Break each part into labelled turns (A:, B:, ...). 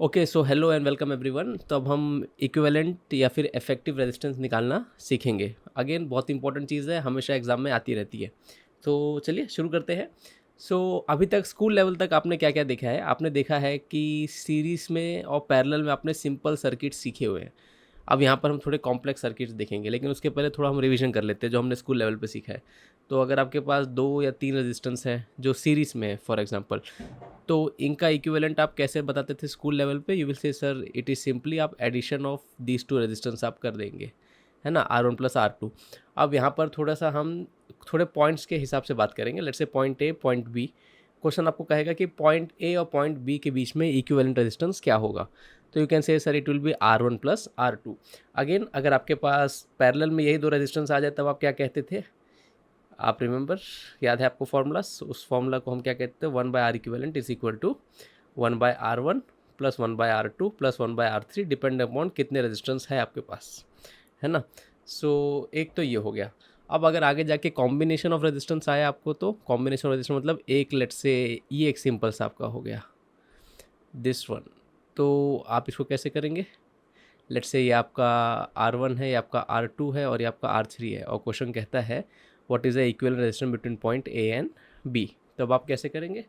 A: Okay, so hello and welcome everyone. तो अब हम इक्विवेलेंट या फिर इफेक्टिव रेजिस्टेंस निकालना सीखेंगे। अगेन बहुत इंपॉर्टेंट चीज़ है, हमेशा एग्जाम में आती रहती है। तो चलिए शुरू करते हैं। अभी तक स्कूल लेवल तक आपने क्या क्या देखा है? आपने देखा है कि सीरीज़ में और पैरेलल में आपने सिंपल सर्किट सीखे हुए हैं। अब यहाँ पर हम थोड़े कॉम्प्लेक्स सर्किट्स देखेंगे, लेकिन उसके पहले थोड़ा हम रिवीजन कर लेते हैं जो हमने स्कूल लेवल पे सीखा है। तो अगर आपके पास 2 या 3 रेजिस्टेंस हैं जो सीरीज़ में है फॉर एग्जांपल, तो इनका इक्विवेलेंट आप कैसे बताते थे स्कूल लेवल पे? You will say sir it is simply आप एडिशन ऑफ दीज 2 रेजिस्टेंस आप कर देंगे, है ना? R1 plus R2। अब यहाँ पर थोड़ा-सा हम थोड़े पॉइंट्स के हिसाब से बात करेंगे। Let's say point A, point B. Question आपको कहेगा कि पॉइंट ए और पॉइंट बी के बीच में इक्विवेलेंट रेजिस्टेंस क्या होगा? तो you can say sir it will B R1 plus R2। Again अगर आपके पास पैरेलल में यही 2 रेजिस्टेंस आ जाए तब आप क्या कहते थे? आप रिमेंबर, याद है आपको फॉर्मूलास? उस फॉर्मूला को हम क्या कहते हैं? 1 by R equivalent is equal to 1 by R1 plus 1 by R2 plus 1 by R3 depend upon कितने रेजिस्टेंस है आपके पास, है ना? एक तो ये हो गया। अब अगर आगे जाके कॉम्बिनेशन ऑफ रेजिस्टेंस आया आपको, तो कॉम्बिनेशन ऑफ रेजिस्टेंस मतलब एक लेट से ये एक सिंपल सा आपका हो गया दिस वन। तो आप इसको कैसे करेंगे? लेट्स से ये आपका R1 है, ये आपका R2 है और ये आपका R3 है, और क्वेश्चन कहता है what is the equivalent resistance between point A and B. तब आप कैसे करेंगे?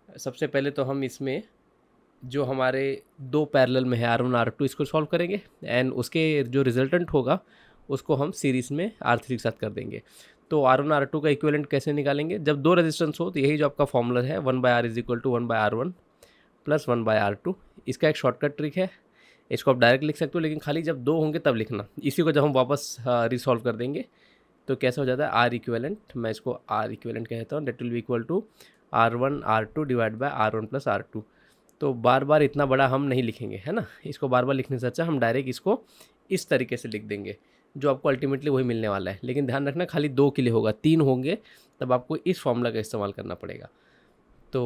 A: सबसे पहले तो हम इसमें जो हमारे 2 पैरेलल में है R1 R2 इसको सॉल्व करेंगे, एंड उसके जो रिजल्टेंट होगा उसको हम सीरीज़ में R3 के साथ कर देंगे। तो R1 R2 का इक्विवेलेंट कैसे निकालेंगे? जब 2 रेजिस्टेंस हो तो यही जो आपका फॉर्मूला है 1 by R is equal to 1 by R1 plus 1 by R2। इसका एक शॉर्टकट ट्रिक है, इसको आप डायरेक्ट लिख सकते हो, लेकिन खाली जब 2 होंगे तब लिखना। इसी को जब हम वापस रिसॉल्व कर देंगे तो कैसा हो जाता है? आर इक्विवेलेंट, मैं इसको आर इक्विवेलेंट कहता हूँ, that will be equal to R1 R2 divide by R1 plus R2। तो बार बार इतना बड़ा हम नहीं लिखेंगे, है ना? इसको बार बार लिखने से अच्छा हम डायरेक्ट इसको इस तरीके से लिख देंगे, जो आपको अल्टीमेटली वही मिलने वाला है। लेकिन ध्यान रखना खाली 2 के लिए होगा, 3 होंगे तब आपको इस फॉर्मूला का इस्तेमाल करना पड़ेगा। तो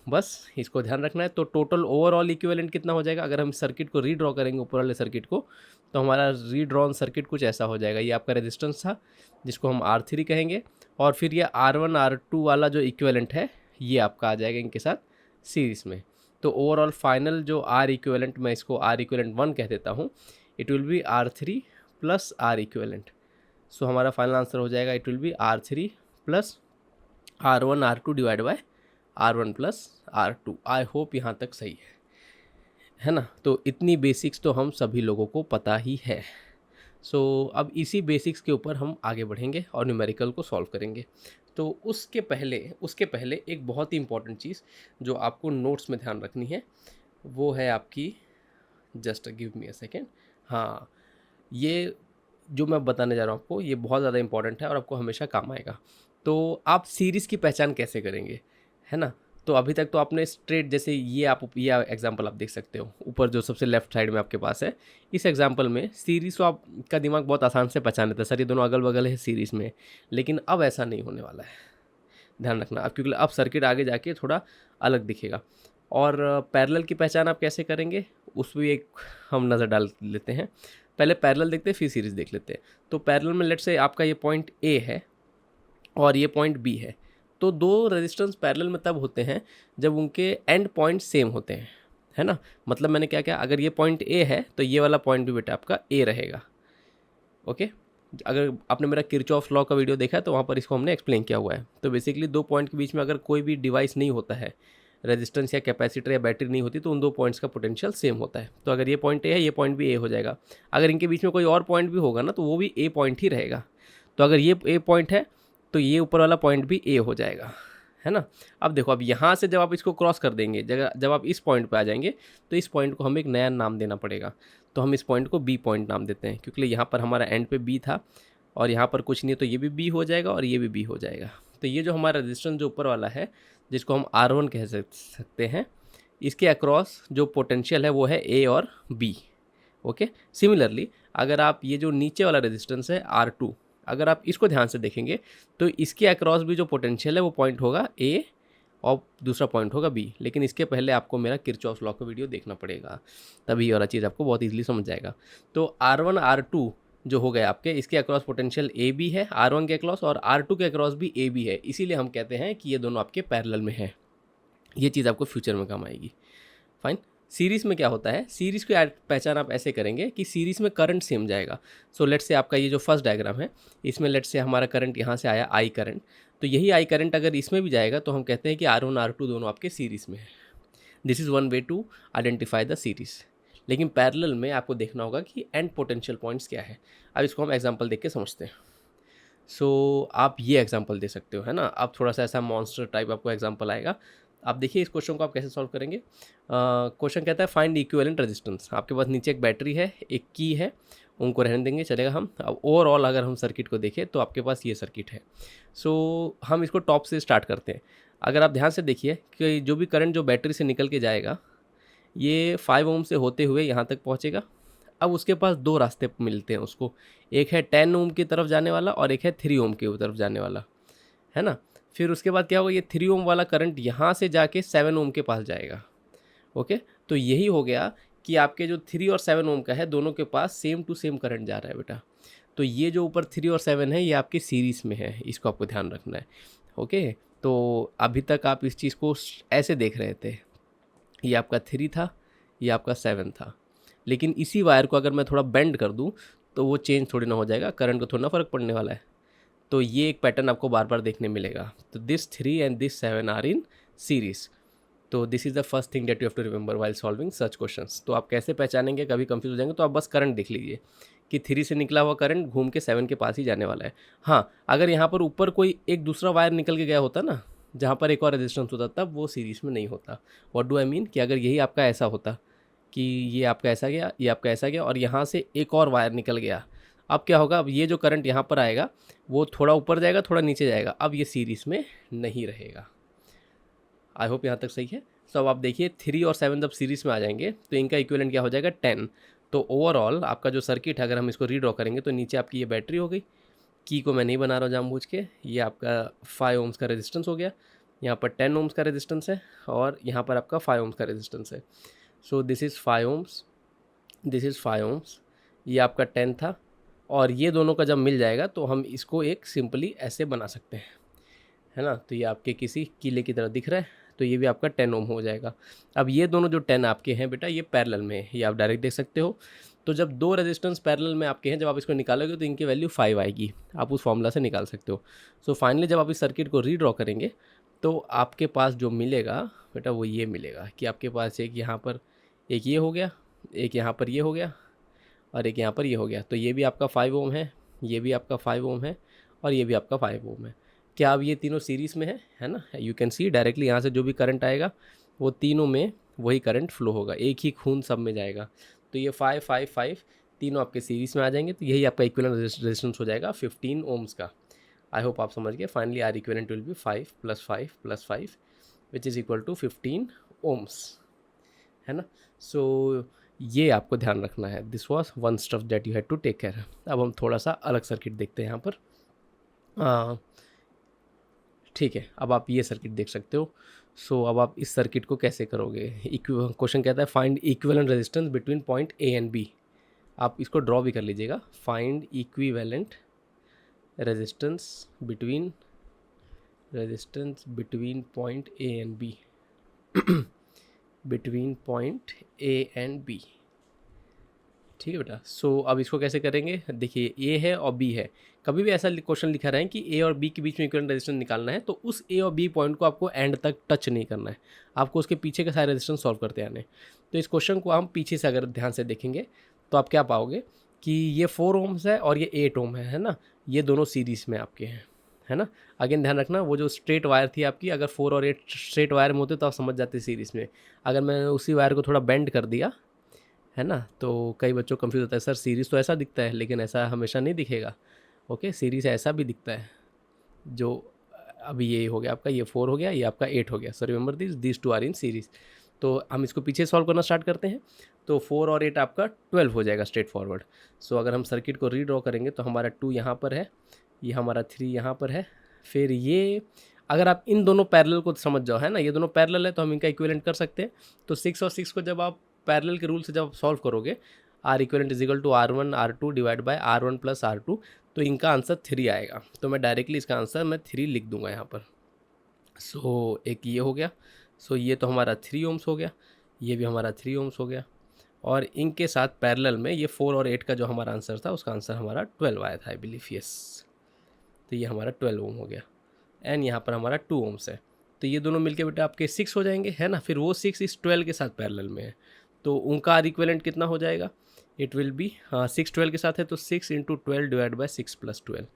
A: बस इसको ध्यान रखना है। तो टोटल ओवरऑल इक्विवेलेंट कितना हो जाएगा? अगर हम सर्किट को रीड्रॉ करेंगे ऊपर वाले सर्किट को, तो हमारा रीड्रॉन सर्किट कुछ ऐसा हो जाएगा। ये आपका रेजिस्टेंस था जिसको हम R3 कहेंगे, और फिर ये R1 R2 वाला जो इक्विवेलेंट है ये आपका आ जाएगा इनके साथ सीरीज़ में। तो ओवरऑल फाइनल जो R इक्विवेलेंट, मैं इसको R इक्विवेलेंट 1 कह देता हूँ, it will B R3 plus R equivalent. हमारा फाइनल आंसर हो जाएगा it will B R3 plus R1 R2 divide by R1 plus R2। I hope यहाँ तक सही है ना? तो इतनी बेसिक्स तो हम सभी लोगों को पता ही है। अब इसी बेसिक्स के ऊपर हम आगे बढ़ेंगे और न्यूमेरिकल को सॉल्व करेंगे। तो उसके पहले एक बहुत ही इंपॉर्टेंट चीज़ जो आपको नोट्स में ध्यान रखनी है, वो है आपकी, just give me a second. हाँ, ये जो मैं बताने जा रहा हूँ आपको, ये बहुत ज़्यादा इंपॉर्टेंट है और आपको हमेशा काम आएगा। तो आप सीरीज़ की पहचान कैसे करेंगे, है ना? तो अभी तक तो आपने स्ट्रेट, जैसे ये एग्जांपल आप देख सकते हो ऊपर जो सबसे लेफ्ट साइड में आपके पास है, इस एग्जांपल में सीरीज़ तो आपका दिमाग बहुत आसान से पहचान लेता है, सर ये दोनों अगल बगल है सीरीज़ में। लेकिन अब ऐसा नहीं होने वाला है, ध्यान रखना। अब क्योंकि अब सर्किट आगे जाके थोड़ा अलग दिखेगा। और पैरेलल की पहचान आप कैसे करेंगे, उस भी एक हम नज़र डाल लेते हैं। पहले पैरेलल देखते हैं फिर सीरीज़ देख लेते हैं। तो पैरेलल में लेट्स से आपका ये पॉइंट ए है और ये पॉइंट बी है। तो 2 रेजिस्टेंस पैरेलल में तब होते हैं जब उनके एंड पॉइंट सेम होते हैं, है ना? मतलब मैंने क्या किया, अगर ये पॉइंट ए है तो ये वाला पॉइंट भी बेटा आपका ए रहेगा। ओके, अगर आपने मेरा किरचॉफ लॉ का वीडियो देखा है तो वहाँ पर इसको हमने एक्सप्लेन किया हुआ है। तो बेसिकली 2 पॉइंट के बीच में अगर कोई भी डिवाइस नहीं होता है, रेजिस्टेंस या कैपेसिटर या बैटरी नहीं होती, तो उन 2 पॉइंट्स का पोटेंशियल सेम होता है। तो अगर ये पॉइंट ए है, ये पॉइंट भी ए हो जाएगा। अगर इनके बीच में कोई और पॉइंट भी होगा ना, तो वो भी ए पॉइंट ही रहेगा। तो अगर ये ए पॉइंट है तो ये ऊपर वाला पॉइंट भी ए हो जाएगा, है ना? अब देखो, अब यहाँ से जब आप इसको क्रॉस कर देंगे, जब आप इस पॉइंट पे आ जाएंगे, तो इस पॉइंट को हमें एक नया नाम देना पड़ेगा। तो हम इस पॉइंट को बी पॉइंट नाम देते हैं, क्योंकि यहाँ पर हमारा एंड पे बी था और यहाँ पर कुछ नहीं है, तो ये भी बी हो जाएगा और ये भी बी हो जाएगा। तो ये जो हमारा रेजिस्टेंस जो ऊपर वाला है, जिसको हम R1 कह सकते हैं, इसके अक्रॉस जो पोटेंशियल है वो है ए और बी। ओके, सिमिलरली अगर आप ये जो नीचे वाला रेजिस्टेंस है R2, अगर आप इसको ध्यान से देखेंगे तो इसके अक्रॉस भी जो पोटेंशियल है वो पॉइंट होगा ए और दूसरा पॉइंट होगा बी। लेकिन इसके पहले आपको मेरा किरचॉफ लॉ का वीडियो देखना पड़ेगा, तभी ये वाला चीज़ आपको बहुत ईजिली समझ जाएगा। तो R1 R2 जो हो गए आपके, इसके अक्रॉस पोटेंशियल ए बी है R1 के अक्रॉस, और R2 के अक्रॉस भी ए बी है। इसीलिए हम कहते हैं कि ये दोनों आपके पैरेलल में है। ये चीज़ आपको फ्यूचर में काम आएगी। फाइन। सीरीज़ में क्या होता है, सीरीज़ की पहचान आप ऐसे करेंगे कि सीरीज़ में करंट सेम जाएगा। सो लेट्स से आपका ये जो फर्स्ट डायग्राम है, इसमें लेट्स से हमारा करंट यहाँ से आया आई करंट, तो यही आई करंट अगर इसमें भी जाएगा तो हम कहते हैं कि R1 R2 दोनों आपके सीरीज़ में है। This is one way to identify the series. लेकिन पैरेलल में आपको देखना होगा कि एंड पोटेंशियल पॉइंट्स क्या है। अब इसको हम एग्जांपल देख के समझते हैं। सो आप ये एग्जांपल दे सकते हो, है ना। अब थोड़ा सा ऐसा मॉन्स्टर टाइप आपको एग्जांपल आएगा। आप देखिए इस क्वेश्चन को आप कैसे सॉल्व करेंगे। क्वेश्चन कहता है फाइंड इक्विवेलेंट रेजिस्टेंस। आपके पास नीचे एक बैटरी है, एक की है, उनको रहने देंगे, चलेगा। हम अब ओवरऑल अगर हम सर्किट को देखें तो आपके पास ये सर्किट है। सो हम इसको टॉप से स्टार्ट करते हैं। अगर आप ध्यान से देखिए कि जो भी करंट जो बैटरी से निकल के जाएगा, ये 5 ओम से होते हुए यहाँ तक पहुँचेगा। अब उसके पास दो रास्ते मिलते हैं उसको, एक है 10 ओम की तरफ जाने वाला और एक है 3 ओम की तरफ जाने वाला, है ना। फिर उसके बाद क्या होगा, ये 3 ओम वाला करंट यहाँ से जाके 7 ओम के पास जाएगा। ओके, तो यही हो गया कि आपके जो 3 और 7 ओम का है, दोनों के पास सेम टू सेम करंट जा रहा है बेटा। तो ये जो ऊपर 3 और 7 है, ये आपके सीरीज़ में है, इसको आपको ध्यान रखना है। ओके, तो अभी तक आप इस चीज़ को ऐसे देख रहे थे, ये आपका 3 था, ये आपका 7 था। लेकिन इसी वायर को अगर मैं थोड़ा बेंड कर दूं तो वो चेंज थोड़ी ना हो जाएगा, करंट को थोड़ा ना फ़र्क पड़ने वाला है। तो ये एक पैटर्न आपको बार बार देखने मिलेगा। तो this 3 and this 7 are in series. तो this is the first thing that you have to remember while solving such questions. तो आप कैसे पहचानेंगे, कभी कंफ्यूज हो जाएंगे तो आप बस करंट देख लीजिए कि 3 से निकला हुआ करंट घूम के 7 के पास ही जाने वाला है। हाँ, अगर यहाँ पर ऊपर कोई एक दूसरा वायर निकल के गया होता ना, जहाँ पर एक और रेजिस्टेंस होता, तब वो सीरीज़ में नहीं होता। व्हाट डू आई मीन, कि अगर यही आपका ऐसा होता कि ये आपका ऐसा गया, ये आपका ऐसा गया और यहाँ से एक और वायर निकल गया, अब क्या होगा, अब ये जो करंट यहाँ पर आएगा वो थोड़ा ऊपर जाएगा, थोड़ा नीचे जाएगा, अब ये सीरीज़ में नहीं रहेगा। आई होप यहाँ तक सही है। सो अब आप देखिए 3 और 7 जब सीरीज़ में आ जाएंगे तो इनका इक्विवेलेंट क्या हो जाएगा, 10। तो ओवरऑल आपका जो सर्किट है, अगर हम इसको रीड्रॉ करेंगे तो नीचे आपकी ये बैटरी हो गई, की को मैं नहीं बना रहा हूँ जानबूझ के, ये आपका 5 ओम्स का रेजिस्टेंस हो गया, यहाँ पर 10 ओम्स का रेजिस्टेंस है और यहाँ पर आपका 5 ओम्स का रेजिस्टेंस है। So this is 5 ohms, this is 5 ohms, ये आपका 10 था, और ये दोनों का जब मिल जाएगा तो हम इसको एक सिंपली ऐसे बना सकते हैं, है ना। तो ये आपके किसी किले की तरह दिख रहा है, तो ये भी आपका 10 ओम हो जाएगा। अब ये दोनों जो 10 आपके हैं बेटा, ये पैरेलल में है, ये आप डायरेक्ट देख सकते हो। तो जब दो रेजिस्टेंस पैरेलल में आपके हैं, जब आप इसको निकालोगे तो इनकी वैल्यू 5 आएगी, आप उस फॉर्मूला से निकाल सकते हो। सो फाइनली जब आप इस सर्किट को रीड्रॉ करेंगे तो आपके पास जो मिलेगा बेटा, वो ये मिलेगा कि आपके पास एक यहाँ पर एक ये हो गया, एक यहाँ पर ये हो गया और एक यहाँ पर ये हो गया। तो ये भी आपका 5 ओम है, ये भी आपका 5 ओम है और ये भी आपका 5 ओम है। क्या अब ये तीनों सीरीज़ में है ना। यू कैन सी डायरेक्टली यहाँ से जो भी करंट आएगा वो तीनों में वही करंट फ्लो होगा, एक ही खून सब में जाएगा। तो ये 5 5 5 तीनों आपके सीरीज़ में आ जाएंगे, तो यही आपका इक्विवेलेंट रेजिस्टेंस हो जाएगा 15 ओम्स का। आई होप आप समझ गए। Finally R equivalent will be 5 + 5 + 5 which is equal to 15 ohms, है ना। सो ये आपको ध्यान रखना है। This was one stuff that you had to take care. अब हम थोड़ा सा अलग सर्किट देखते हैं यहाँ पर। ठीक है, अब आप ये सर्किट देख सकते हो। सो अब आप इस सर्किट को कैसे करोगे। क्वेश्चन कहता है find equivalent resistance between point A and B. आप इसको ड्रॉ भी कर लीजिएगा, find equivalent resistance between point A and B between point A and B. ठीक है बेटा। सो अब इसको कैसे करेंगे, देखिए ए है और बी है। कभी भी ऐसा क्वेश्चन लिखा रहा है कि ए और बी के बीच में इक्विवेलेंट रेजिस्टेंस निकालना है, तो उस ए और बी पॉइंट को आपको एंड तक टच नहीं करना है, आपको उसके पीछे के सारे रेजिस्टेंस सॉल्व करते आने हैं। तो इस क्वेश्चन को हम पीछे से अगर ध्यान से देखेंगे तो आप क्या पाओगे कि ये 4 ओम्स है और ये 8 ओम है ना। ये दोनों सीरीज़ में आपके हैं, है ना। अगेन ध्यान रखना, वो जो स्ट्रेट वायर थी आपकी, अगर 4 और 8 स्ट्रेट वायर में होते तो आप समझ जाते सीरीज़ में। अगर मैंने उसी वायर को थोड़ा बेंड कर दिया, है ना, तो कई बच्चों को कंफ्यूज होता है, सर सीरीज़ तो ऐसा दिखता है, लेकिन ऐसा हमेशा नहीं दिखेगा। ओके, सीरीज़ ऐसा भी दिखता है। जो अभी ये हो गया आपका, ये 4 हो गया, ये आपका 8 हो गया। So remember this 2 R in series. तो हम इसको पीछे सॉल्व करना स्टार्ट करते हैं। तो 4 और 8 आपका 12 हो जाएगा स्ट्रेट फॉरवर्ड। सो अगर हम सर्किट को रीड्रॉ करेंगे तो हमारा 2 यहाँ पर है, ये हमारा 3 यहाँ पर है। फिर ये अगर आप इन दोनों पैरेलल को समझ जाओ, है ना, ये दोनों पैरेलल है तो हम इनका इक्विवेलेंट कर सकते हैं। तो 6 और 6 को जब आप पैरेलल के रूल से जब सॉल्व करोगे, R equivalent is equal to R1 R2 divide by R1 + R2, तो इनका आंसर 3 आएगा। तो मैं डायरेक्टली इसका आंसर मैं 3 लिख दूंगा यहाँ पर। सो एक ये हो गया। सो ये तो हमारा 3 ओम्स हो गया, ये भी हमारा 3 ओम्स हो गया, और इनके साथ पैरेलल में ये 4 और 8 का जो हमारा आंसर था उसका आंसर हमारा 12 आया था आई बिलीव, यस। तो ये हमारा 12 ओम हो गया, एंड यहाँ पर हमारा 2 ओम्स है। तो ये दोनों मिलके बेटा आपके 6 हो जाएंगे, है ना। फिर वो 6 इस 12 के साथ पैरेलल में है, तो उनका आर इक्विवेलेंट कितना हो जाएगा, इट विल बी 6 12 के साथ है तो 6 इंटू 12 डिवाइड बाई 6 प्लस 12।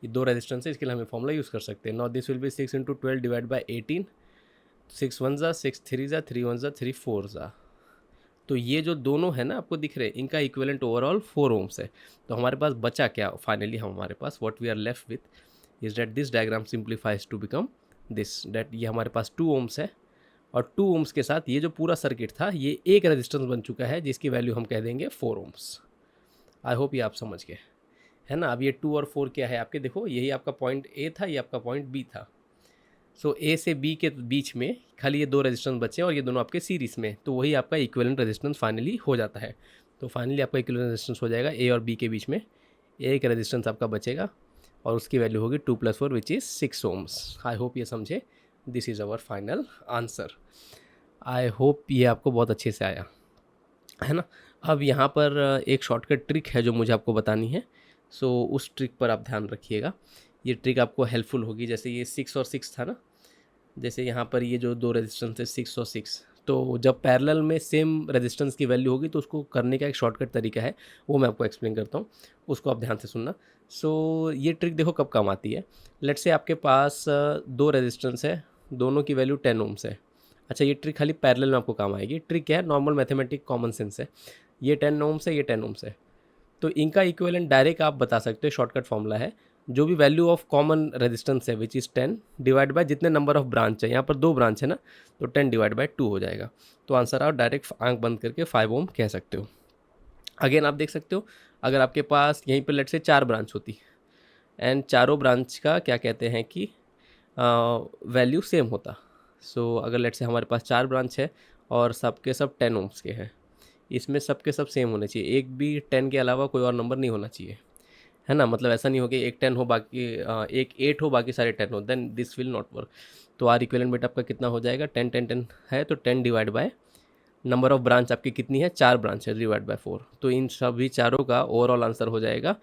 A: ये दो रेजिस्टेंस है, इसके लिए हमें फॉर्मूला यूज़ कर सकते हैं। Now this will B 6 into 12 divide by 18, 6 1 ज़ा 6 3 ज़ा 3 1 ज़ा 3 4 ज़ा। तो ये जो दोनों है ना आपको दिख रहे हैं, इनका इक्विवेलेंट ओवरऑल 4 ओम्स है। तो हमारे पास बचा क्या फाइनली, हमारे पास what we are left with is that this diagram simplifies to become this, that ये हमारे पास 2 ओम्स है, और 2 ओम्स के साथ ये जो पूरा सर्किट था ये एक रेजिस्टेंस बन चुका है जिसकी वैल्यू हम कह देंगे 4 ओम्स। आई होप ये आप समझ गए, है ना। अब ये 2 और 4 क्या है आपके, देखो यही आपका पॉइंट ए था, ये आपका पॉइंट बी था। सो ए से बी के बीच में खाली ये दो रेजिस्टेंस बचे और ये दोनों आपके सीरीज़ में, तो वही आपका इक्विवेलेंट रेजिस्टेंस फाइनली हो जाता है। तो फाइनली आपका इक्विवेलेंट रेजिस्टेंस हो जाएगा ए और बी के बीच में, एक रेजिस्टेंस आपका बचेगा और उसकी वैल्यू होगी 2 + 4 which is 6 ohms. I hope ये समझे, this is our final answer. I hope ये आपको बहुत अच्छे से आया, है ना। अब यहाँ पर एक शॉर्टकट ट्रिक है जो मुझे आपको बतानी है, सो उस ट्रिक पर आप ध्यान रखिएगा। ये ट्रिक आपको हेल्पफुल होगी। जैसे ये 6 और 6 था ना, जैसे यहाँ पर ये जो दो रेजिस्टेंस है 6 और 6, तो जब पैरेलल में सेम रेजिस्टेंस की वैल्यू होगी तो उसको करने का एक शॉर्टकट तरीका है, वो मैं आपको एक्सप्लेन करता हूँ, उसको आप ध्यान से सुनना। सो ये ट्रिक देखो कब काम आती है। लेट्स से आपके पास दो रेजिस्टेंस है, दोनों की वैल्यू 10 ओम्स है। अच्छा, ये ट्रिक खाली पैरेलल में आपको काम आएगी। ट्रिक क्या है, नॉर्मल मैथमेटिक कॉमन सेंस है। ये 10 ओम्स है, ये 10 ओम्स है, तो इनका इक्विवेलेंट डायरेक्ट आप बता सकते हो। शॉर्टकट फॉर्मूला है, जो भी वैल्यू ऑफ कॉमन रेजिस्टेंस है विच इज़ 10 डिवाइड बाय जितने नंबर ऑफ ब्रांच है, यहाँ पर 2 ब्रांच है ना, तो 10 डिवाइड बाय 2 हो जाएगा। तो आंसर आप डायरेक्ट आंख बंद करके 5 ओम कह सकते हो। अगेन आप देख सकते हो, अगर आपके पास यहीं पर लेट से 4 ब्रांच होती एंड चारों ब्रांच का क्या कहते हैं कि वैल्यू सेम होता। सो अगर लेट से हमारे पास 4 ब्रांच है और सबके सब 10 ओम्स के हैं, इसमें सबके सब सेम होने चाहिए, एक भी 10 के अलावा कोई और नंबर नहीं होना चाहिए, है ना। मतलब ऐसा नहीं हो कि एक 10 हो बाकी एक 8 हो बाकी सारे 10 हो, then this will not work. तो आर इक्विवेलेंट बेटा आपका कितना हो जाएगा, 10 10 10 है तो 10 divide by number of branch आपकी कितनी है, 4 ब्रांच है, डिवाइड बाय 4। तो इन सभी चारों का ओवरऑल आंसर हो जाएगा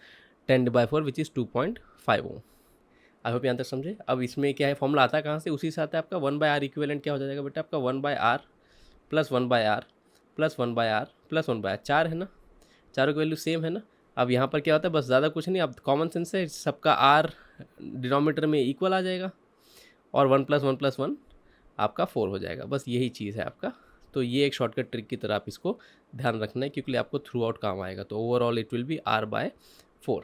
A: 10/4 which is 2.5 Om. I hope यहाँ तक समझे। अब इसमें क्या है, फॉर्मूला आता है कहाँ से, उसी से आता है आपका 1/r इक्विवेलेंट क्या हो जाएगा बेटा आपका 1/r plus 1/r plus 1/r plus 1/r। 4 है ना, चारों की वैल्यू सेम है ना। अब यहाँ पर क्या होता है, बस ज़्यादा कुछ नहीं, अब कॉमन सेंस है, सबका आर डिनोमीटर में इक्वल आ जाएगा और 1 + 1 + 1 आपका 4 हो जाएगा। बस यही चीज़ है आपका। तो ये एक शॉर्टकट ट्रिक की तरह आप इसको ध्यान रखना है, क्योंकि आपको थ्रू आउट काम आएगा। तो overall it will be r/4।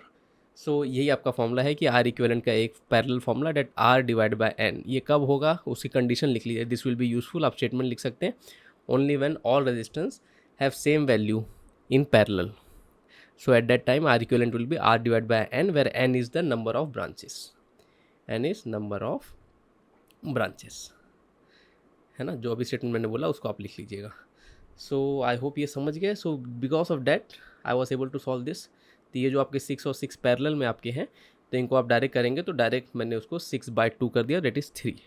A: So यही आपका फॉर्मूला है कि आर इक्विवेलेंट का एक parallel formula, that r divide by n। ये कब होगा उसकी कंडीशन लिख लीजिए, दिस विल बी यूजफुल। आप स्टेटमेंट लिख सकते हैं, only when all resistance have same value in parallel. So at that time R equivalent will be R divided by N, where N is the number of branches. N is number of branches, है ना। जो अभी statement मैंने बोला उसको आप लिख लीजिएगा। सो आई होप ये समझ गए। So because of that I was able to solve this. तो ये जो आपके 6 और 6 पैरेलल में आपके हैं, तो इनको आप डायरेक्ट करेंगे तो डायरेक्ट मैंने उसको 6/2 कर दिया, that is 3।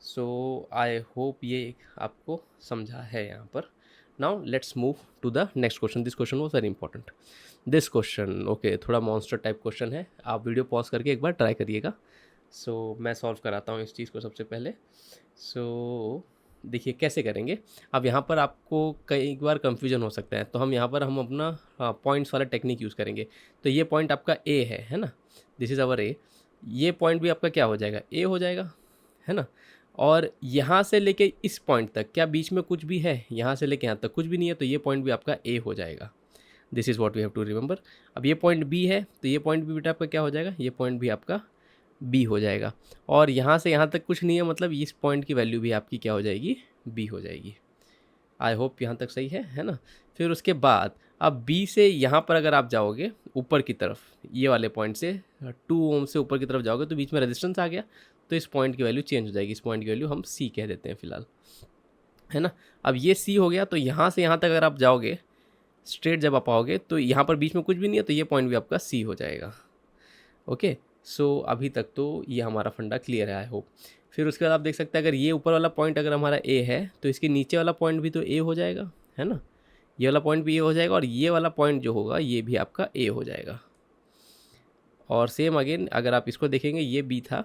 A: So I hope ये आपको समझा है यहाँ पर। Now let's move to the next question. This question was very important. This question okay, थोड़ा मॉन्स्टर टाइप क्वेश्चन है, आप वीडियो पॉज करके एक बार ट्राई करिएगा। सो मैं सॉल्व कराता हूँ इस चीज़ को सबसे पहले। सो देखिए कैसे करेंगे। अब यहाँ पर आपको कई बार कन्फ्यूजन हो सकता है, तो हम यहाँ पर हम अपना पॉइंट्स वाला टेक्निक यूज़ करेंगे। तो ये पॉइंट आपका ए है ना, दिस इज़ आवर ए। ये पॉइंट भी आपका क्या हो जाएगा, ए हो जाएगा, है ना। और यहाँ से लेके इस पॉइंट तक क्या बीच में कुछ भी है, यहाँ से लेके यहाँ तक कुछ भी नहीं है, तो ये पॉइंट भी आपका ए हो जाएगा। This is what we have to remember. अब ये पॉइंट बी है, तो ये पॉइंट भी बेटा आपका क्या हो जाएगा, ये पॉइंट भी आपका बी हो जाएगा। और यहाँ से यहाँ तक कुछ नहीं है, मतलब इस पॉइंट की वैल्यू भी आपकी क्या हो जाएगी, बी हो जाएगी। आई होप यहाँ तक सही है ना। फिर उसके बाद अब बी से यहाँ पर अगर आप जाओगे ऊपर की तरफ, ये वाले पॉइंट से 2 ओम से ऊपर की तरफ जाओगे, तो बीच में रेजिस्टेंस आ गया, तो इस पॉइंट की वैल्यू चेंज हो जाएगी। इस पॉइंट की वैल्यू हम सी कह देते हैं फिलहाल, है ना। अब ये सी हो गया, तो यहाँ से यहाँ तक अगर आप जाओगे स्ट्रेट जब आप आओगे, तो यहाँ पर बीच में कुछ भी नहीं है, तो ये पॉइंट भी आपका सी हो जाएगा। ओके, सो अभी तक तो ये हमारा फंडा क्लियर है आई होप। फिर उसके बाद आप देख सकते हैं अगर ये ऊपर वाला पॉइंट अगर हमारा ए है तो इसके नीचे वाला पॉइंट भी तो ए हो जाएगा, है ना। ये वाला पॉइंट भी ए हो जाएगा और ये वाला पॉइंट जो होगा ये भी आपका ए हो जाएगा। और सेम अगेन अगर आप इसको देखेंगे ये बी था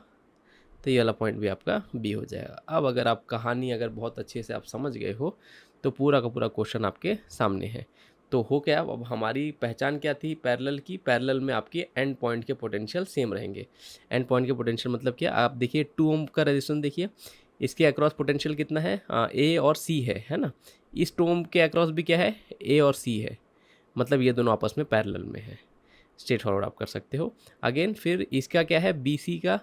A: तो ये वाला पॉइंट भी आपका बी हो जाएगा। अब अगर आप कहानी अगर बहुत अच्छे से आप समझ गए हो तो पूरा का पूरा क्वेश्चन आपके सामने है। तो हो क्या, अब हमारी पहचान क्या थी पैरेलल की, पैरेलल में आपके एंड पॉइंट के पोटेंशियल सेम रहेंगे। एंड पॉइंट के पोटेंशियल मतलब क्या, आप देखिए 2 ओम का रेजिस्टेंस देखिए, इसके अक्रॉस पोटेंशियल कितना है, ए और सी है ना। इस 2 ओम के अक्रॉस भी क्या है, ए और सी है, मतलब ये दोनों आपस में पैरेलल में है। स्ट्रेट फॉरवर्ड आप कर सकते हो। अगेन फिर इसका क्या है, बी सी का,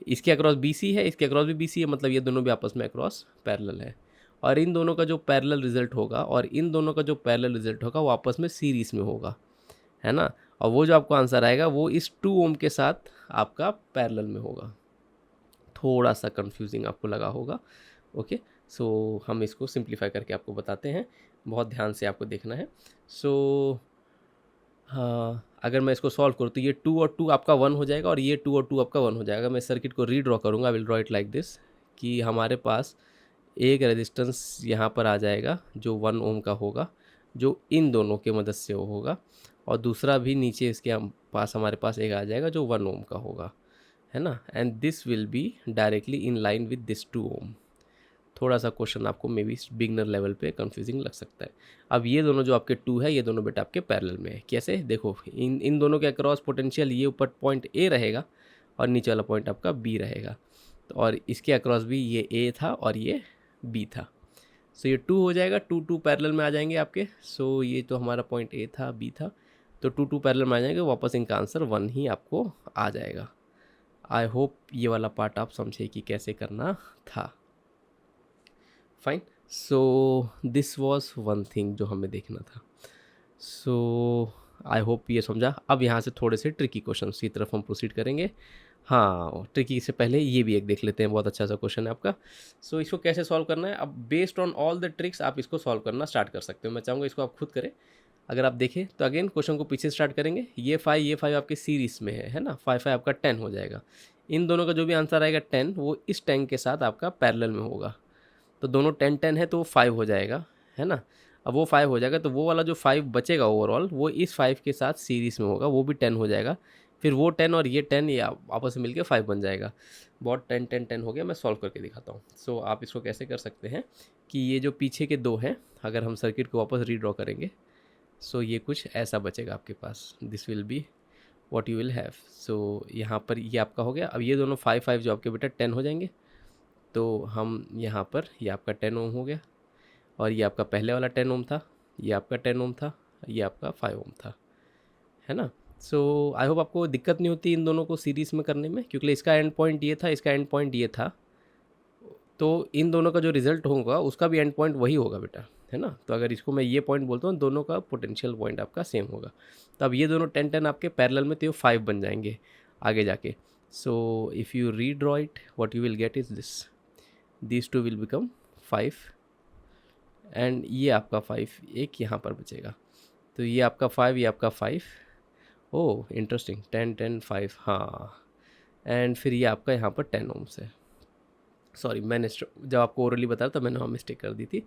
A: इसके अक्रॉस बी सी है, इसके अक्रॉस भी बी सी है, मतलब ये दोनों भी आपस में अक्रॉस पैरेलल है। और इन दोनों का जो पैरेलल रिजल्ट होगा और इन दोनों का जो पैरेलल रिजल्ट होगा वो आपस में सीरीज में होगा, है ना। और वो जो आपको आंसर आएगा वो इस 2 ओम के साथ आपका पैरेलल में होगा। थोड़ा सा कंफ्यूजिंग आपको लगा होगा, ओके। सो हम इसको सिंप्लीफाई करके आपको बताते हैं, बहुत ध्यान से आपको देखना है। सो हाँ, अगर मैं इसको सॉल्व करूँ तो ये 2 और 2 आपका 1 हो जाएगा और ये 2 और 2 आपका 1 हो जाएगा। मैं सर्किट को रीड्रॉ करूँगा, I will draw it like this, कि हमारे पास एक रेजिस्टेंस यहाँ पर आ जाएगा जो 1 ओम का होगा, जो इन दोनों के मदद से वो होगा, और दूसरा भी नीचे इसके पास हमारे पास एक आ जाएगा जो 1 ओम का होगा, है ना। And this will be directly in line with this 2 ओम। थोड़ा सा क्वेश्चन आपको मे बी बिगनर लेवल पे कंफ्यूजिंग लग सकता है। अब ये दोनों जो आपके 2 है ये दोनों बेटा आपके पैरेलल में है। कैसे, देखो इन दोनों के अक्रॉस पोटेंशियल ये ऊपर पॉइंट ए रहेगा और नीचे वाला पॉइंट आपका बी रहेगा, तो और इसके अक्रॉस भी ये ए था और ये बी था। सो ये 2 हो जाएगा, 2 पैरेलल में आ जाएंगे आपके। सो ये तो हमारा पॉइंट ए था, बी था, तो 2 पैरेलल में आ जाएंगे, वापस इनका आंसर 1 ही आपको आ जाएगा। आई होप ये वाला पार्ट आप समझे कि कैसे करना था। Fine, so this was one thing जो हमें देखना था। सो आई होप ये समझा। अब यहाँ से थोड़े से ट्रिकी क्वेश्चन की तरफ हम प्रोसीड करेंगे। हाँ, ट्रिकी से पहले ये भी एक देख लेते हैं, बहुत अच्छा सा क्वेश्चन है आपका। सो इसको कैसे सॉल्व करना है, अब based on all the tricks आप इसको सॉल्व करना स्टार्ट कर सकते हो। मैं चाहूँगा इसको आप खुद करें। अगर आप देखें तो अगेन क्वेश्चन को पीछे स्टार्ट करेंगे, ये 5 आपके सीरीज में है ना, 5 आपका 10 हो जाएगा। इन दोनों का जो भी आंसर आएगा 10 वो इस 10 के साथ आपका पैरेलल में होगा, तो दोनों 10 है तो वो 5 हो जाएगा, है ना। अब वो 5 हो जाएगा तो वो वाला जो 5 बचेगा ओवरऑल वो इस 5 के साथ सीरीज़ में होगा, वो भी 10 हो जाएगा। फिर वो 10 और ये 10 ये आपस में मिलकर 5 बन जाएगा। बहुत 10 हो गया। मैं सॉल्व करके दिखाता हूँ। सो आप इसको कैसे कर सकते हैं कि ये जो पीछे के 2 हैं, अगर हम सर्किट को वापस रीड्रॉ करेंगे, सो ये कुछ ऐसा बचेगा आपके पास, this will be what you will have. So यहाँ पर ये आपका हो गया। अब ये दोनों 5 जो आपके बेटा 10 हो जाएंगे, तो हम यहाँ पर ये आपका 10 ओम हो गया और ये आपका पहले वाला 10 ओम था, ये आपका 10 ओम था, ये आपका 5 ओम था, है ना। सो आई होप आपको दिक्कत नहीं होती इन दोनों को सीरीज़ में करने में, क्योंकि इसका एंड पॉइंट ये था, इसका एंड पॉइंट ये था, तो इन दोनों का जो रिजल्ट होगा उसका भी एंड पॉइंट वही होगा बेटा, है ना। तो अगर इसको मैं ये पॉइंट बोलता हूँ, दोनों का पोटेंशियल पॉइंट आपका सेम होगा। तो अब ये दोनों 10 आपके पैरेलल में, तो ये 5 बन जाएंगे आगे जाके। सो if you redraw it what you will get is this, these 2 will become 5 and ये आपका 5 एक यहाँ पर बचेगा, तो ये आपका 5 ये आपका 5। ओह इंटरेस्टिंग, 10 5, हाँ। एंड फिर ये आपका यहाँ पर 10 ओम्स है। सॉरी, मैंने जब आपको ओरली बताया तो मैंने वहाँ मिस्टेक कर दी थी।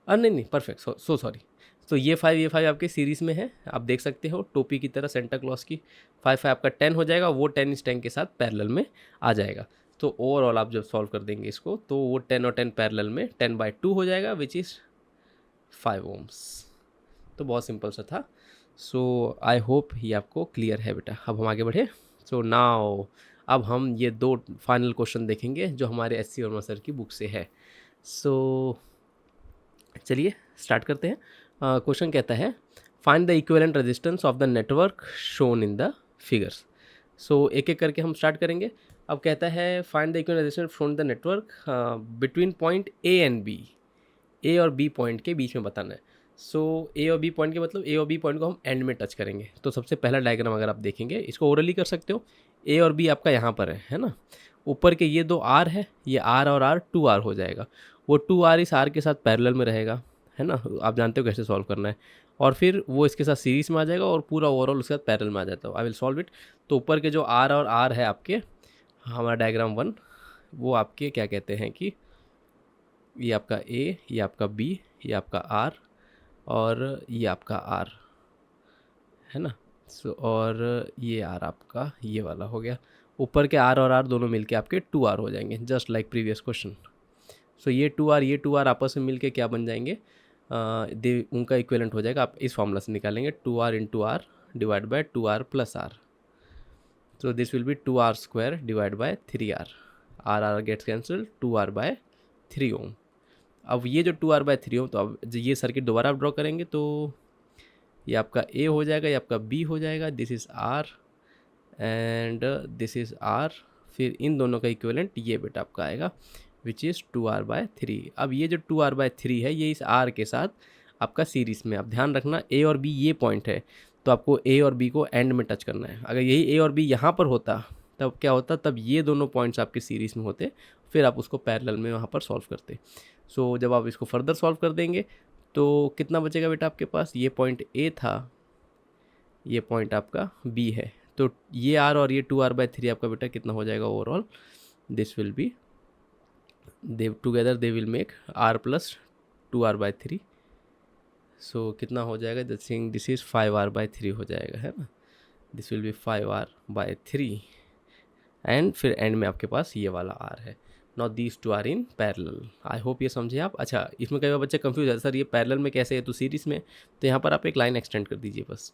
A: नहीं परफेक्ट, सो सॉरी। तो ये 5 आपके सीरीज़ में है, आप देख सकते हो टोपी की तरह सेंटा क्लॉज की। 5 आपका 10 हो जाएगा, वो 10 इस 10 के साथ पैरेलल में आ जाएगा। तो ओवरऑल आप जब सॉल्व कर देंगे इसको तो वो 10 और 10 पैरेलल में 10/2 हो जाएगा, विच इज़ 5 ओम्स। तो बहुत सिंपल सा था। सो आई होप ये आपको क्लियर है बेटा। अब हम आगे बढ़े। सो नाउ अब हम ये 2 फाइनल क्वेश्चन देखेंगे जो हमारे एससी वर्मा सर की बुक से है। सो चलिए स्टार्ट करते हैं। क्वेश्चन कहता है find the equivalent resistance of the network shown in the figures. So एक एक करके हम स्टार्ट करेंगे। अब कहता है find the equivalent resistance from the network between point A and B, A और बी पॉइंट के बीच में बताना है। सो ए और बी पॉइंट के मतलब ए और बी पॉइंट को हम एंड में टच करेंगे। तो सबसे पहला डायग्राम अगर आप देखेंगे, इसको ओरली कर सकते हो। ए और बी आपका यहाँ पर है ना। ऊपर के ये 2 आर है, ये आर और आर 2 आर हो जाएगा। वो 2 आर इस आर के साथ पैरेलल में रहेगा, है ना। आप जानते हो कैसे सॉल्व करना है। और फिर वो इसके साथ सीरीज़ में आ जाएगा और पूरा ओवरऑल उसके साथ पैरेलल में आ जाता है। I will solve it. तो ऊपर के जो आर और आर है आपके, हमारा डायग्राम 1, वो आपके क्या कहते हैं कि ये आपका ए, ये आपका बी, ये आपका आर और ये आपका आर है ना। और ये आर आपका ये वाला हो गया। ऊपर के आर और आर दोनों मिलके आपके 2R हो जाएंगे, जस्ट लाइक प्रीवियस क्वेश्चन। सो ये 2R आपस में मिलके क्या बन जाएंगे, उनका इक्विवेलेंट हो जाएगा। आप इस फॉर्मूला से निकालेंगे 2R into R divide by 2R plus R. So this will be 2R square divided by 3R. R gets cancelled, 2R by 3 ओम। अब ये जो 2R by 3 ओम, तो अब ये सर्किट दोबारा आप ड्रॉ करेंगे तो ये आपका A हो जाएगा, ये आपका B हो जाएगा, this is R and this is R। फिर इन दोनों का इक्विवेलेंट ये बेटा आपका आएगा विच इज़ 2R by 3। अब ये जो 2R by 3 है, ये इस R के साथ आपका सीरीज़ में। आप ध्यान रखना A और B ये पॉइंट है, तो आपको A और B को एंड में टच करना है। अगर यही A और B यहाँ पर होता तब क्या होता, तब ये दोनों पॉइंट्स आपके सीरीज़ में होते, फिर आप उसको पैरेलल में वहाँ पर सॉल्व करते। सो जब आप इसको फर्दर सॉल्व कर देंगे तो कितना बचेगा बेटा आपके पास, ये पॉइंट A था, ये पॉइंट आपका B है, तो ये R और ये 2R by 3 आपका बेटा कितना हो जाएगा overall, this will B they together they will make R plus 2R by 3। सो कितना हो जाएगा, दिस इज़ 5R by 3 हो जाएगा, है ना। This will be 5R by 3 and फिर एंड में आपके पास ये वाला R है। Now these two are in parallel. I hope ये समझे आप। अच्छा, इसमें कई बार बच्चे कंफ्यूज है, सर ये पैरेलल में कैसे है, तो सीरीज़ में, तो यहाँ पर आप एक लाइन एक्सटेंड कर दीजिए बस।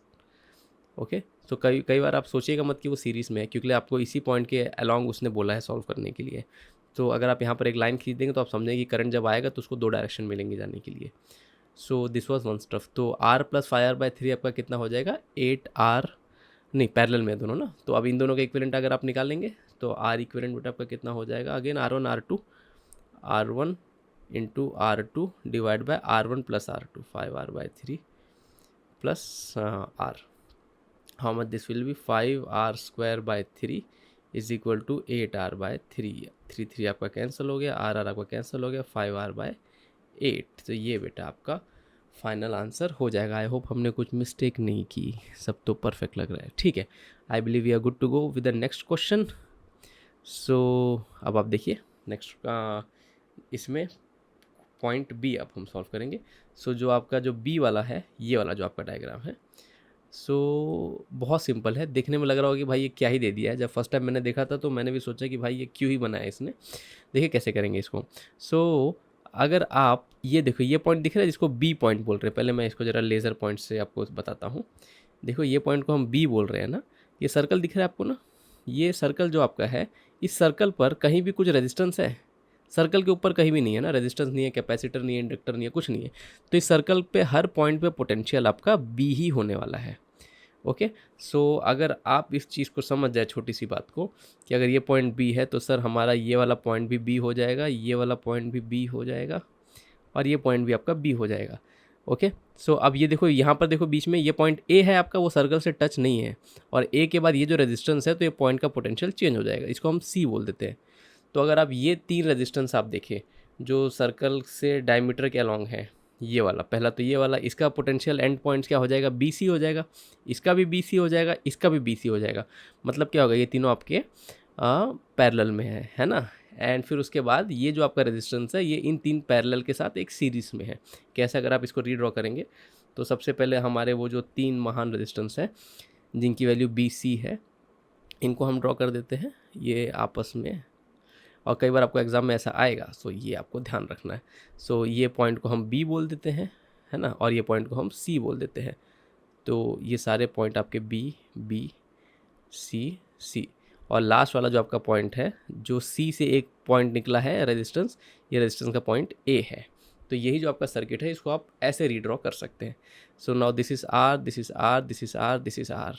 A: ओके, सो कई बार आप सोचिएगा मत कि वो सीरीज़ में है, क्योंकि आपको इसी पॉइंट के अलॉन्ग उसने बोला है सॉल्व करने के लिए। तो अगर आप यहाँ पर एक लाइन खींच देंगे तो आप समझेंगे कि करंट जब आएगा तो उसको 2 डायरेक्शन मिलेंगे जाने के लिए। So this was one stuff. तो R प्लस 5R by 3 आपका कितना हो जाएगा, 8R, नहीं पैरेलल में है दोनों ना, तो अब इन दोनों का इक्विवेलेंट अगर आप निकालेंगे तो R इक्विवेलेंट बेटा आपका कितना हो जाएगा, again R1 into R2 divide by R1 plus R2, 5R by 3 plus R। How much this will be, 5R square by 3 is equal to 8R by 3। 3 आपका कैंसिल हो गया, R आपका कैंसिल हो गया, 5R by 8। तो ये बेटा आपका फाइनल आंसर हो जाएगा। आई होप हमने कुछ मिस्टेक नहीं की, सब तो परफेक्ट लग रहा है। ठीक है, I believe we are good to go with the next question. So अब आप देखिए नेक्स्ट इसमें पॉइंट बी अब हम सॉल्व करेंगे। सो जो आपका जो बी वाला है, ये वाला जो आपका डायग्राम है, सो बहुत सिंपल है। देखने में लग रहा होगा कि भाई ये क्या ही दे दिया है। जब फर्स्ट टाइम मैंने देखा था तो मैंने भी सोचा कि भाई ये क्यों ही बनाया इसने। देखिए कैसे करेंगे इसको। सो अगर आप ये देखो, ये पॉइंट दिख रहा है जिसको बी पॉइंट बोल रहे हैं। पहले मैं इसको ज़रा लेज़र पॉइंट से आपको बताता हूँ। देखो ये पॉइंट को हम बी बोल रहे हैं ना। ये सर्कल दिख रहा है आपको ना, ये सर्कल जो आपका है, इस सर्कल पर कहीं भी कुछ रेजिस्टेंस है? सर्कल के ऊपर कहीं भी नहीं है ना, रेजिस्टेंस नहीं है, कैपेसिटर नहीं है, इंडक्टर नहीं है, कुछ नहीं है। तो इस सर्कल पे हर पॉइंट पे पोटेंशियल आपका बी ही होने वाला है। ओके, सो अगर आप इस चीज़ को समझ जाए, छोटी सी बात को, कि अगर ये पॉइंट बी है तो सर हमारा ये वाला पॉइंट भी बी हो जाएगा, ये वाला पॉइंट भी बी हो जाएगा और ये पॉइंट भी आपका बी हो जाएगा। ओके, सो अब ये देखो, यहाँ पर देखो बीच में ये पॉइंट ए है आपका, वो सर्कल से टच नहीं है, और ए के बाद ये जो रेजिस्टेंस है तो ये पॉइंट का पोटेंशियल चेंज हो जाएगा। इसको हम सी बोल देते हैं। तो अगर आप ये 3 रेजिस्टेंस आप देखें जो सर्कल से डायमीटर के अलॉन्ग है, ये वाला पहला, तो ये वाला, इसका पोटेंशियल एंड पॉइंट्स क्या हो जाएगा, बी सी हो जाएगा, इसका भी बी सी हो जाएगा, इसका भी बी सी हो जाएगा। मतलब क्या होगा, ये तीनों आपके पैरेलल में है ना। एंड फिर उसके बाद ये जो आपका रेजिस्टेंस है, ये इन 3 पैरेलल के साथ एक सीरीज़ में है। कैसे अगर आप इसको रीड्रॉ करेंगे तो सबसे पहले हमारे वो जो 3 महान रेजिस्टेंस है जिनकी वैल्यू बी सी है, इनको हम ड्रॉ कर देते हैं ये आपस में। और कई बार आपको एग्ज़ाम में ऐसा आएगा, सो ये आपको ध्यान रखना है। सो ये पॉइंट को हम बी बोल देते हैं, है ना, और ये पॉइंट को हम सी बोल देते हैं। तो ये सारे पॉइंट आपके बी बी सी सी, और लास्ट वाला जो आपका पॉइंट है, जो सी से एक पॉइंट निकला है रेजिस्टेंस, ये रेजिस्टेंस का पॉइंट ए है। तो यही जो आपका सर्किट है, इसको आप ऐसे रीड्रॉ कर सकते हैं। So now this is R, this is R, this is R, this is R,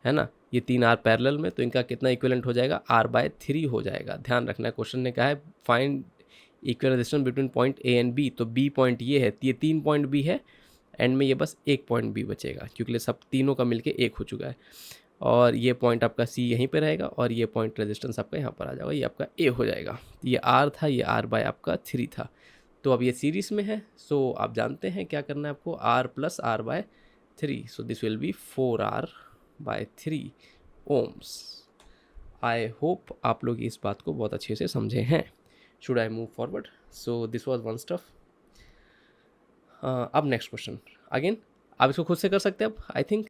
A: है ना। ये 3 आर पैरेलल में, तो इनका कितना इक्विवेलेंट हो जाएगा, R by 3 हो जाएगा। ध्यान रखना है, क्वेश्चन ने कहा है find equal resistance between point A and B. तो बी पॉइंट ये है, ये 3 पॉइंट बी है, एंड में ये बस एक पॉइंट बी बचेगा, क्योंकि सब तीनों का मिलके एक हो चुका है। और ये पॉइंट आपका सी यहीं पे रहेगा, और ये पॉइंट रेजिस्टेंस आपका यहाँ पर आ जाएगा, ये आपका ए हो जाएगा। ये R था, ये R by आपका 3 था। तो अब ये सीरीज़ में है, सो आप जानते हैं क्या करना है आपको, R plus R by 3, so this will be 4R/3 ohms। I hope आप लोग इस बात को बहुत अच्छे से समझे हैं। Should I move forward? So this was one stuff. अब नेक्स्ट क्वेश्चन अगेन, आप इसको खुद से कर सकते हैं अब आई थिंक।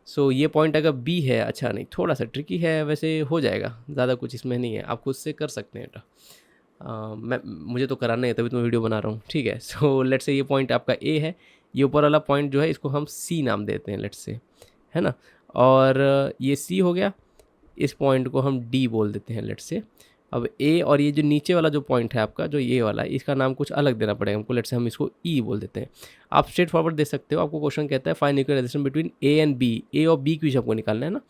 A: सो ये पॉइंट अगर बी है, अच्छा नहीं, थोड़ा सा ट्रिकी है, वैसे हो जाएगा, ज़्यादा कुछ इसमें नहीं है, आप खुद से कर सकते हैं बेटा। मुझे तो कराना है, तभी तो मैं वीडियो बना रहा हूँ, ठीक है। सो लेट्स से ये पॉइंट आपका ए है, ये ऊपर वाला पॉइंट जो है इसको हम सी नाम देते हैं लेट्स से, है ना। और ये सी हो गया, इस पॉइंट को हम डी बोल देते हैं लेट्स से। अब ए और ये जो नीचे वाला जो पॉइंट है आपका, जो ये वाला, इसका नाम कुछ अलग देना पड़ेगा हमको, लेट्स से हम इसको ई बोल देते हैं। आप स्ट्रेट फॉरवर्ड दे सकते हो, आपको क्वेश्चन कहता है find equal resistance between A and B, A और बी की बीच हमको निकालना है ना,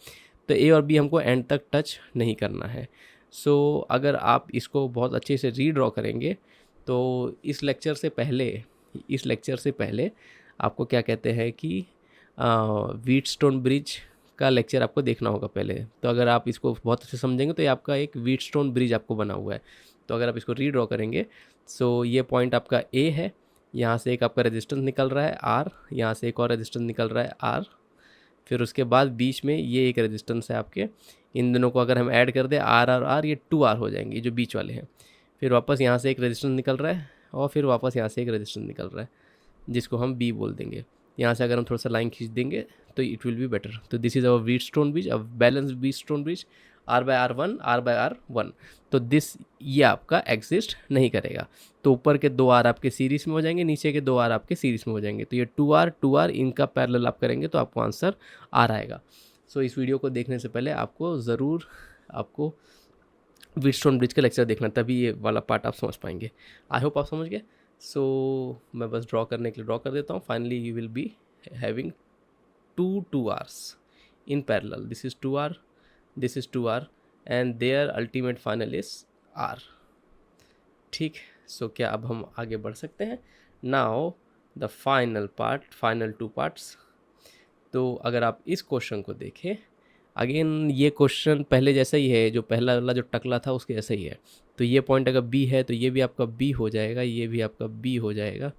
A: तो ए और बी हमको एंड तक टच नहीं करना है। सो अगर आप इसको बहुत अच्छे से रीड्रॉ करेंगे तो इस लेक्चर से पहले आपको क्या कहते हैं कि व्हीटस्टोन ब्रिज का लेक्चर आपको देखना होगा पहले। तो अगर आप इसको बहुत अच्छे समझेंगे तो ये आपका एक व्हीटस्टोन ब्रिज आपको बना हुआ है। तो अगर आप इसको रीड्रॉ करेंगे, सो ये पॉइंट आपका ए है, यहाँ से एक आपका रेजिस्टेंस निकल रहा है आर, यहाँ से एक और रेजिस्टेंस निकल रहा है आर, फिर उसके बाद बीच में ये एक रेजिस्टेंस है आपके। इन दोनों को अगर हम ऐड कर दें आर और आर, ये 2R हो जाएंगे जो बीच वाले हैं। फिर वापस यहाँ से एक रेजिस्टेंस निकल रहा है और फिर वापस यहाँ से एक रेजिस्टेंस निकल रहा है जिसको हम बी बोल देंगे। यहाँ से अगर हम थोड़ा सा लाइन खींच देंगे तो इट विल बी बेटर। तो this is our Wheatstone bridge, अब balance Wheatstone bridge, R/R1 R/R1। तो दिस ये आपका एग्जिस्ट नहीं करेगा। तो ऊपर के 2R आपके सीरीज़ में हो जाएंगे, नीचे के 2R आपके सीरीज़ में हो जाएंगे। तो ये 2R इनका पैरेलल आप करेंगे तो आपको आंसर R आएगा। सो इस वीडियो को देखने से पहले आपको ज़रूर आपको व्हीटस्टोन ब्रिज का लेक्चर देखना, तभी ये वाला पार्ट आप समझ पाएंगे। आई होप आप समझ गए। सो मैं बस ड्रॉ करने के लिए ड्रॉ कर देता हूँ। Finally you will be having 2Rs in parallel. This is 2R, this is 2R, and their ultimate final is R. ठीक, सो क्या अब हम आगे बढ़ सकते हैं? Now the final part, final 2 parts. तो अगर आप इस क्वेश्चन को देखें, अगेन ये क्वेश्चन पहले जैसा ही है, जो पहला वाला जो टकला था उसके जैसा ही है। तो ये पॉइंट अगर बी है तो ये भी आपका बी हो जाएगा, ये भी आपका बी हो जाएगा,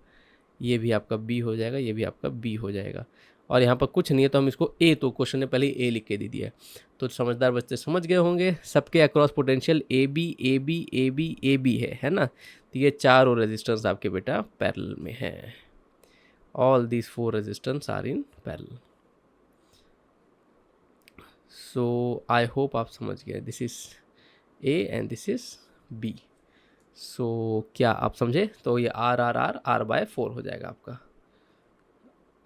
A: ये भी आपका बी हो जाएगा, ये भी आपका बी हो जाएगा। और यहाँ पर कुछ नहीं है तो हम इसको ए, तो क्वेश्चन ने पहले ए लिख के दे दिया है। तो समझदार बच्चे समझ गए होंगे, सबके across potential A B A B A B A B है ना। तो ये 4 और रेजिस्टेंस आपके बेटा पैरेलल में है। All these 4 resistance are in parallel. So I hope आप समझ गए, this is A and this is B. So क्या आप समझे? तो ये R/4 हो जाएगा आपका,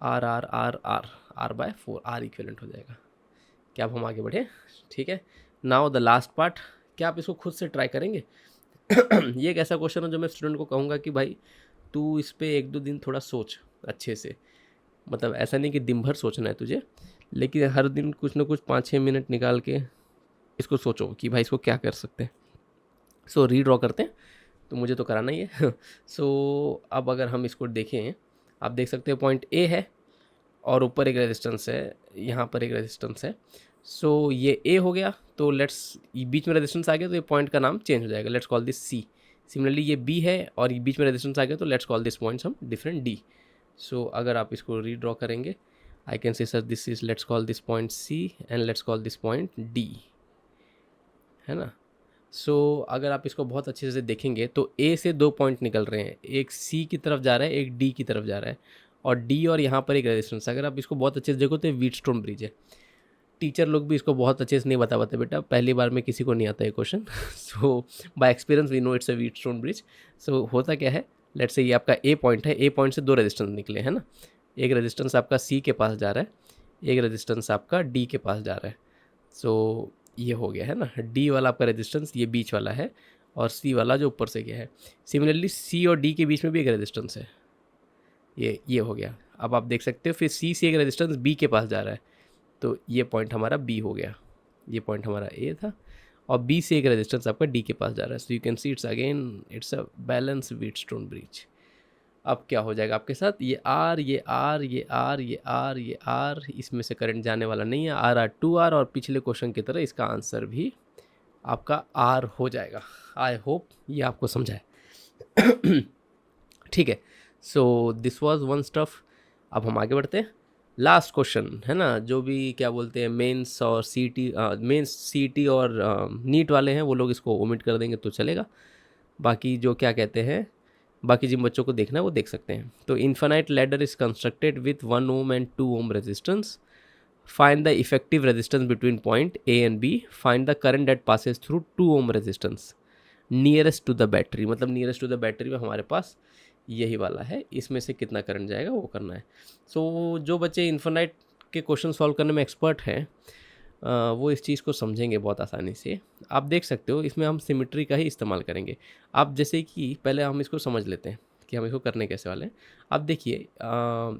A: R/4 R इक्विवेलेंट हो जाएगा। क्या अब हम आगे बढ़े? ठीक है। नाउ द लास्ट पार्ट, क्या आप इसको खुद से ट्राई करेंगे? ये एक ऐसा क्वेश्चन है जो मैं स्टूडेंट को कहूँगा कि भाई तू इस पे 1-2 दिन थोड़ा सोच अच्छे से। मतलब ऐसा नहीं कि दिन भर सोचना है तुझे, लेकिन हर दिन कुछ ना कुछ 5-6 मिनट निकाल के इसको सोचो कि भाई इसको क्या कर सकते हैं। सो रीड्रॉ करते हैं, तो मुझे तो कराना ही है। सो अब अगर हम इसको देखें, आप देख सकते हो पॉइंट ए है और ऊपर एक रेजिस्टेंस है, यहाँ पर एक रेजिस्टेंस है। सो ये ए हो गया, तो लेट्स, बीच में रेजिस्टेंस आ गया तो ये पॉइंट का नाम चेंज हो जाएगा, let's call this C. Similarly ये बी है और ये बीच में रेजिस्टेंस आ गया तो लेट्स कॉल दिस पॉइंट्स हम डिफरेंट डी। सो अगर आप इसको रीड्रॉ करेंगे, I can say sir this is, let's call this point C and let's call this point D, है ना। सो अगर आप इसको बहुत अच्छे से देखेंगे तो ए से 2 पॉइंट निकल रहे हैं, एक सी की तरफ जा रहा है, एक डी की तरफ जा रहा है, और डी और यहाँ पर एक रेजिस्टेंस। अगर आप इसको बहुत अच्छे से देखो तो व्हीटस्टोन ब्रिज है। टीचर लोग भी इसको बहुत अच्छे से नहीं बता पाते बेटा, पहली बार में किसी को नहीं आता है question. So by experience we know it's a Wheatstone bridge. So होता क्या है, लेट्स से ये आपका ए पॉइंट है, ए पॉइंट से 2 रेजिस्टेंस निकले हैं ना। एक रेजिस्टेंस आपका सी के पास जा रहा है, एक रेजिस्टेंस आपका डी के पास जा रहा है। सो ये हो गया है ना, डी वाला आपका रेजिस्टेंस ये बीच वाला है और सी वाला जो ऊपर से गया है। सिमिलरली सी और डी के बीच में भी एक रेजिस्टेंस है, ये हो गया। अब आप देख सकते हो फिर सी से एक रेजिस्टेंस बी के पास जा रहा है, तो ये पॉइंट हमारा बी हो गया, ये पॉइंट हमारा ए था, और बी से एक रेजिस्टेंस आपका डी के पास जा रहा है। So you can see it's again it's a balance Wheatstone bridge. अब क्या हो जाएगा आपके साथ, ये आर, ये आर, ये आर, ये आर, ये आर, इसमें से करंट जाने वाला नहीं है, R/2R, और पिछले क्वेश्चन की तरह इसका आंसर भी आपका आर हो जाएगा। आई होप ये आपको समझाए। ठीक है, so this was one stuff. अब हम आगे बढ़ते हैं। लास्ट क्वेश्चन है ना, जो भी क्या बोलते हैं मेंस और सीटी, मेंस सीटी और नीट वाले हैं वो लोग इसको ओमिट कर देंगे तो चलेगा। बाकी जो क्या कहते हैं, बाकी जिन बच्चों को देखना है वो देख सकते हैं। तो infinite ladder is constructed with 1 ohm and 2 ohm resistance. Find the effective resistance between point A and B. Find the current that passes through 2 ohm resistance nearest to the battery. मतलब नियरेस्ट टू द बैटरी में हमारे पास यही वाला है, इसमें से कितना current जाएगा वो करना है। सो जो बच्चे इन्फानाइट के क्वेश्चन सॉल्व करने में एक्सपर्ट हैं वो इस चीज़ को समझेंगे बहुत आसानी से। आप देख सकते हो इसमें हम सिमिट्री का ही इस्तेमाल करेंगे। आप जैसे कि पहले हम इसको समझ लेते हैं कि हम इसको करने कैसे वाले हैं। अब देखिए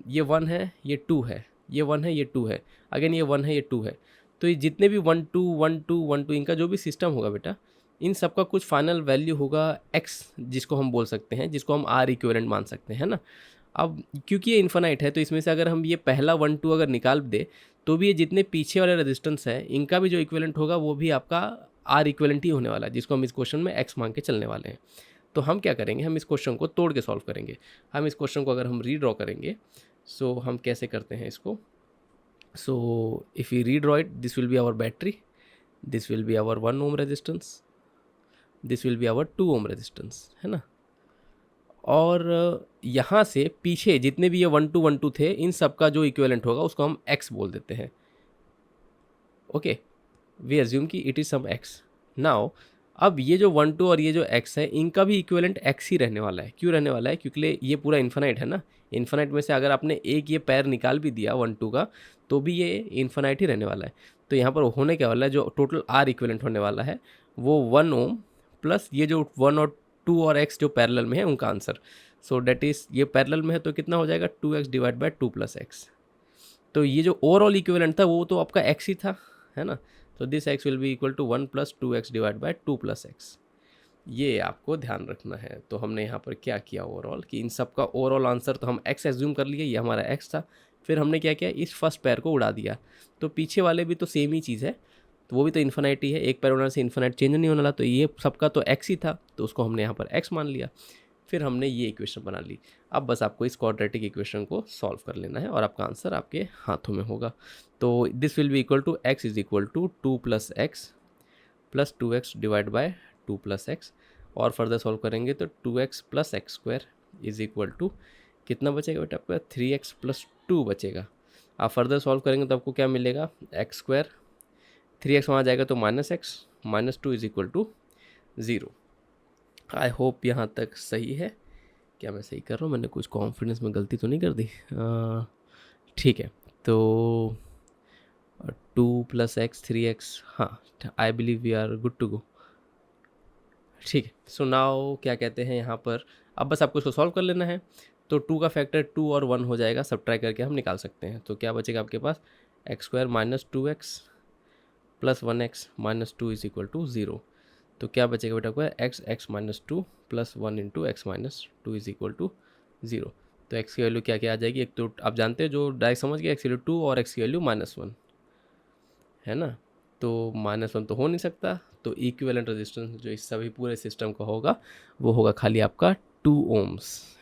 A: ये 1 है, ये 2 है, ये 1 है, ये 2 है, अगेन ये 1 है, ये 2 है। तो ये जितने भी 1 2 1 2 1 2 इनका जो भी सिस्टम होगा बेटा, इन सब का कुछ फाइनल वैल्यू होगा x, जिसको हम बोल सकते हैं, जिसको हम R इक्विवेलेंट मान सकते हैं, है ना। अब क्योंकि ये इन्फानाइट है तो इसमें से अगर हम ये पहला 1 2 अगर निकाल दे तो भी ये जितने पीछे वाले रेजिस्टेंस है इनका भी जो इक्विवेलेंट होगा वो भी आपका R इक्विवेलेंट ही होने वाला है, जिसको हम इस क्वेश्चन में x मान के चलने वाले हैं। तो हम क्या करेंगे, हम इस क्वेश्चन को तोड़ के सॉल्व करेंगे। हम इस क्वेश्चन को अगर हम रीड्रॉ करेंगे, सो हम कैसे करते हैं इसको। So if you redraw it, this will be our battery, this will be our 1 ohm resistance, this will be our 2 ohm resistance, है ना। और यहाँ से पीछे जितने भी ये 1 2 1 2 थे इन सब का जो इक्विवेलेंट होगा उसको हम x बोल देते हैं। ओके, वी अज्यूम कि it is some x। Now अब ये जो 1 2 और ये जो x है इनका भी इक्विवेलेंट x ही रहने वाला है। क्यों रहने वाला है, क्योंकि ये पूरा इन्फानाइट है ना। इन्फानाइट में से अगर आपने एक ये पैर निकाल भी दिया 1 2 का तो भी ये इन्फानाइट ही रहने वाला है। तो यहाँ पर होने क्या वाला है, जो टोटल R इक्विवेलेंट होने वाला है वो 1 ओम प्लस ये जो 1 और 2 और x जो पैरेलल में है उनका आंसर। सो डेट इज़, ये पैरेलल में है तो कितना हो जाएगा 2x divide by 2 plus x. तो ये जो ओवरऑल इक्विवेलेंट था वो तो आपका x ही था, है ना। तो this x will be equal to 1 plus 2x divide by 2 plus x. ये आपको ध्यान रखना है। तो हमने यहाँ पर क्या किया ओवरऑल, कि इन सब का ओवरऑल आंसर तो हम x एज्यूम कर लिए, ये हमारा x था। फिर हमने क्या किया, इस फर्स्ट पैर को उड़ा दिया। तो पीछे वाले भी तो सेम ही चीज़ है, तो वो भी तो इन्फानाइट ही है, एक पैर उड़ाने से इन्फानाइट चेंज नहीं होने वाला। तो ये सबका तो x ही था तो उसको हमने यहाँ पर x मान लिया। फिर हमने ये इक्वेशन बना ली। अब बस आपको इस क्वाड्रेटिक इक्वेशन को सॉल्व कर लेना है और आपका आंसर आपके हाथों में होगा। तो this will be equal to x is equal to 2 plus x plus 2x divide by 2 plus x. और फर्दर सॉल्व करेंगे तो 2x plus x square is equal to कितना बचेगा बेटा आपका 3x प्लस 2 बचेगा। आप फर्दर सॉल्व करेंगे तो आपको क्या मिलेगा, एक्स स्क्वायर, 3x वहाँ जाएगा तो minus x, minus 2 is equal to 0। I hope यहाँ तक सही है। क्या मैं सही कर रहा हूँ, मैंने कुछ कॉन्फिडेंस में गलती तो नहीं कर दी। ठीक है, तो 2 प्लस एक्स 3x, हाँ I believe we are good to go. ठीक है, सो नाउ क्या कहते हैं यहाँ पर, अब बस आपको इसको सॉल्व कर लेना है। तो 2 का फैक्टर 2 और 1 हो जाएगा, सब्ट्रैक्ट करके हम निकाल सकते हैं। तो क्या बचेगा आपके पास, x square minus 2x plus 1x minus 2 is equal to 0। तो क्या बचेगा बेटा को, x minus 2 plus 1 into x minus 2 is equal to 0। तो x की वैल्यू क्या क्या आ जाएगी, एक तो आप जानते हैं जो डायरेक्ट समझ गए, x की वैल्यू 2 और x की वैल्यू -1, है ना। तो -1 तो हो नहीं सकता, तो इक्विवेलेंट रेजिस्टेंस जो इस सभी पूरे सिस्टम का होगा वो होगा खाली आपका 2 ओम्स।